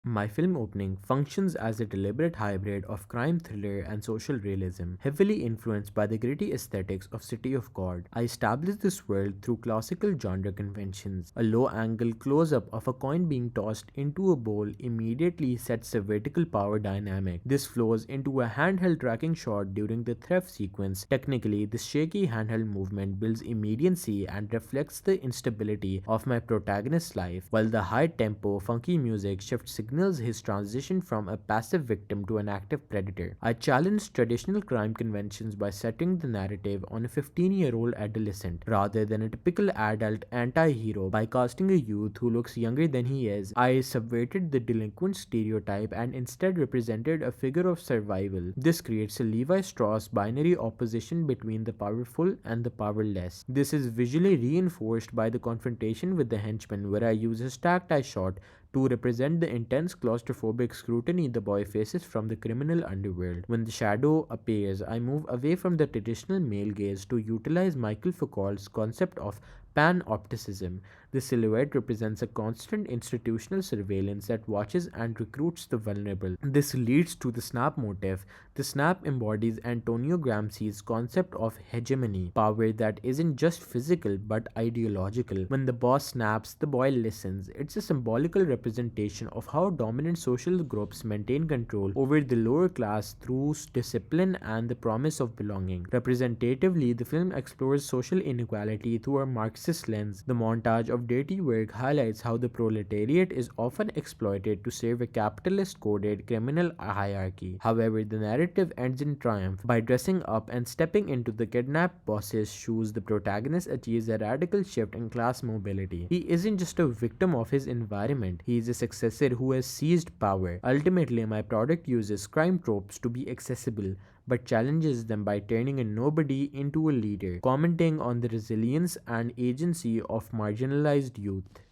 My film opening functions as a deliberate hybrid of crime thriller and social realism, heavily influenced by the gritty aesthetics of City of God. I establish this world through classical genre conventions. A low angle close up of a coin being tossed into a bowl immediately sets a vertical power dynamic. This flows into a handheld tracking shot during the theft sequence. Technically, this shaky handheld movement builds immediacy and reflects the instability of my protagonist's life, while the high tempo, funky music shifts signals his transition from a passive victim to an active predator. I challenge traditional crime conventions by setting the narrative on a 15-year-old adolescent rather than a typical adult anti hero. By casting a youth who looks younger than he is, I subverted the delinquent stereotype and instead represented a figure of survival. This creates a Levi Strauss binary opposition between the powerful and the powerless. This is visually reinforced by the confrontation with the henchman, where I use a stacked eye shot to represent the intense claustrophobic scrutiny the boy faces from the criminal underworld. When the shadow appears, I move away from the traditional male gaze to utilize Michael Foucault's concept of panopticism. The silhouette represents a constant institutional surveillance that watches and recruits the vulnerable. This leads to the snap motif. The snap embodies Antonio Gramsci's concept of hegemony, power that isn't just physical but ideological. When the boss snaps, the boy listens. It's a symbolical representation of how dominant social groups maintain control over the lower class through discipline and the promise of belonging. Representatively, the film explores social inequality through a Marxist lens. The montage of dirty work highlights how the proletariat is often exploited to serve a capitalist coded criminal hierarchy. However, the narrative ends in triumph. By dressing up and stepping into the kidnapped boss's shoes, the protagonist achieves a radical shift in class mobility. He isn't just a victim of his environment, he is a successor who has seized power. Ultimately, my product uses crime tropes to be accessible but challenges them by turning a nobody into a leader, commenting on the resilience and agency of marginalized youth.